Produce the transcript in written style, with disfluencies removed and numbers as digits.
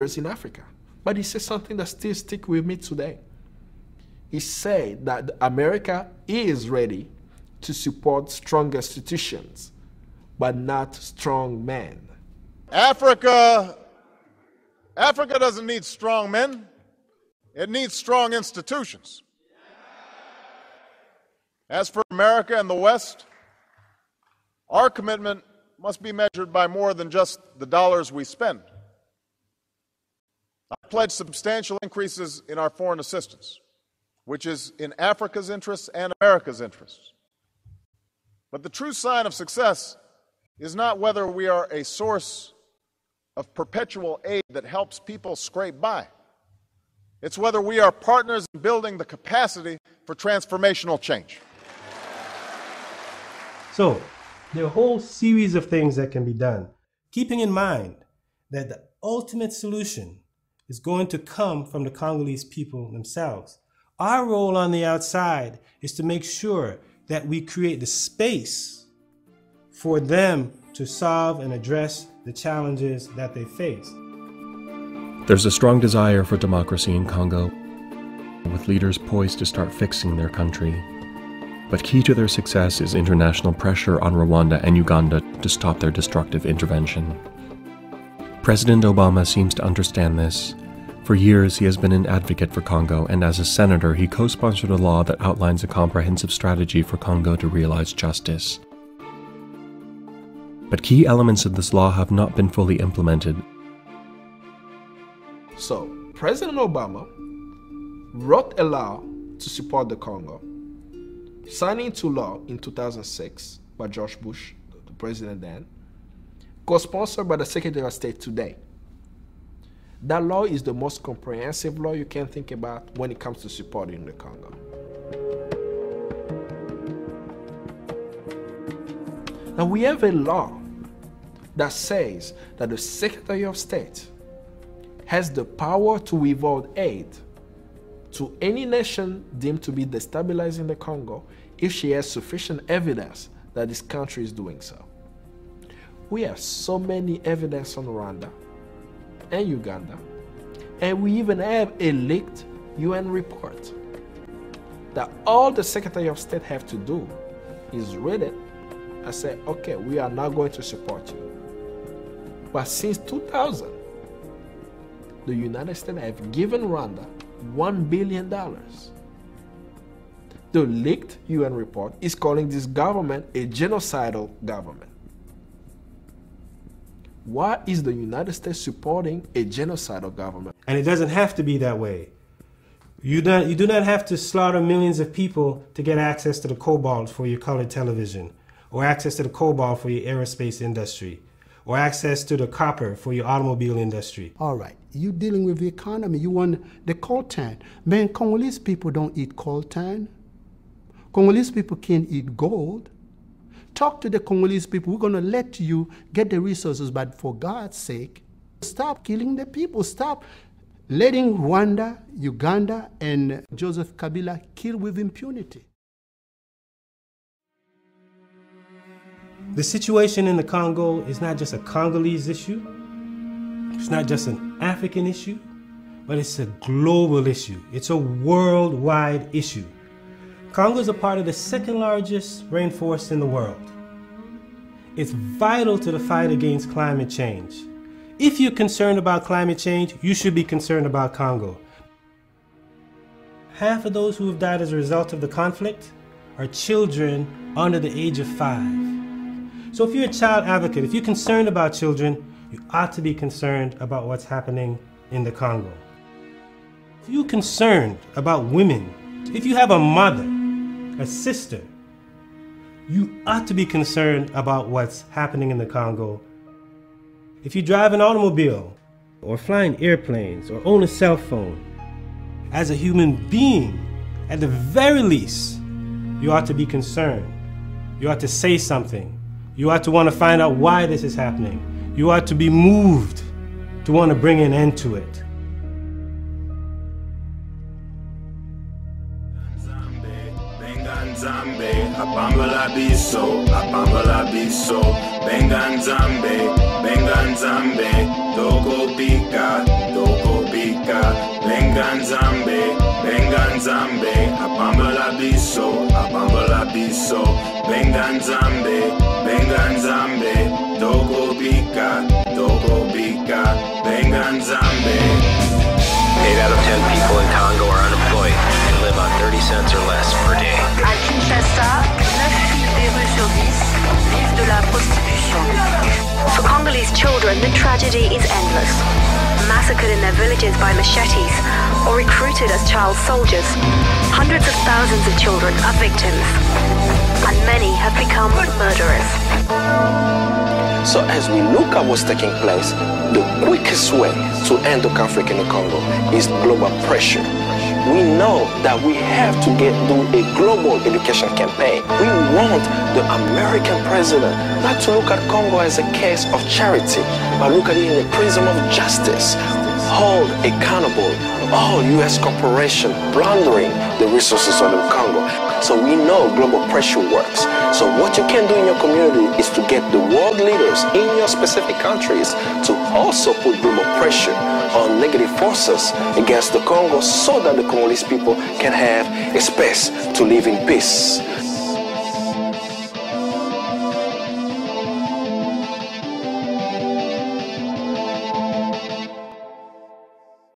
in Africa. But he said something that still sticks with me today. He said that America is ready to support strong institutions, but not strong men. Africa doesn't need strong men. It needs strong institutions. As for America and the West, our commitment must be measured by more than just the dollars we spend. I pledge substantial increases in our foreign assistance, which is in Africa's interests and America's interests. But the true sign of success is not whether we are a source of perpetual aid that helps people scrape by. It's whether we are partners in building the capacity for transformational change. So, there are a whole series of things that can be done, keeping in mind that the ultimate solution is going to come from the Congolese people themselves. Our role on the outside is to make sure that we create the space for them to solve and address the challenges that they face. There's a strong desire for democracy in Congo, with leaders poised to start fixing their country. But key to their success is international pressure on Rwanda and Uganda to stop their destructive intervention. President Obama seems to understand this. For years, he has been an advocate for Congo, and as a senator, he co-sponsored a law that outlines a comprehensive strategy for Congo to realize justice. But key elements of this law have not been fully implemented. So, President Obama wrote a law to support the Congo, signed into law in 2006 by George Bush, the president then, co-sponsored by the Secretary of State today. That law is the most comprehensive law you can think about when it comes to supporting the Congo. Now we have a law that says that the Secretary of State has the power to withhold aid to any nation deemed to be destabilizing the Congo if she has sufficient evidence that this country is doing so. We have so many evidence on Rwanda and Uganda, and we even have a leaked UN report that all the Secretary of State have to do is read it and say, okay, we are not going to support you. But since 2000, the United States have given Rwanda $1 billion. The leaked UN report is calling this government a genocidal government. Why is the United States supporting a genocidal government? And it doesn't have to be that way. You do not have to slaughter millions of people to get access to the cobalt for your colored television, or access to the cobalt for your aerospace industry, or access to the copper for your automobile industry. All right, you dealing with the economy, you want the coltan. Man, Congolese people don't eat coltan. Congolese people can't eat gold. Talk to the Congolese people. We're going to let you get the resources, but for God's sake, stop killing the people. Stop letting Rwanda, Uganda, and Joseph Kabila kill with impunity. The situation in the Congo is not just a Congolese issue. It's not just an African issue, but it's a global issue. It's a worldwide issue. Congo is a part of the second largest rainforest in the world. It's vital to the fight against climate change. If you're concerned about climate change, you should be concerned about Congo. Half of those who have died as a result of the conflict are children under the age of 5. So if you're a child advocate, if you're concerned about children, you ought to be concerned about what's happening in the Congo. If you're concerned about women, if you have a mother, a sister, you ought to be concerned about what's happening in the Congo. If you drive an automobile, or flying airplanes, or own a cell phone, as a human being, at the very least, you ought to be concerned. You ought to say something. You ought to want to find out why this is happening. You ought to be moved to want to bring an end to it. Nzambe, apambala biso, benga nzambe, toko pika, Benganzambe, Benganzambe, Abambala Biso, Benganzambe, Benganzambe, Dogo Bika, Benganzambe. 8 out of 10 people in Congo are unemployed and live on 30 cents or less per day. À Kinshasa, 9 filles des rues sur 10 vivent de la prostitution. For Congolese children, the tragedy is endless. Massacred in their villages by machetes or recruited as child soldiers, hundreds of thousands of children are victims, and many have become murderers. So as we look at what's taking place, the quickest way to end the conflict in the Congo is global pressure. We know that we have to do a global education campaign. We want the American president not to look at Congo as a case of charity, but look at it in the prism of justice. Hold accountable all U.S. corporations plundering the resources of the Congo. So we know global pressure works. So what you can do in your community is to get the world leaders in your specific countries to also put global pressure on negative forces against the Congo so that the Congolese people can have a space to live in peace.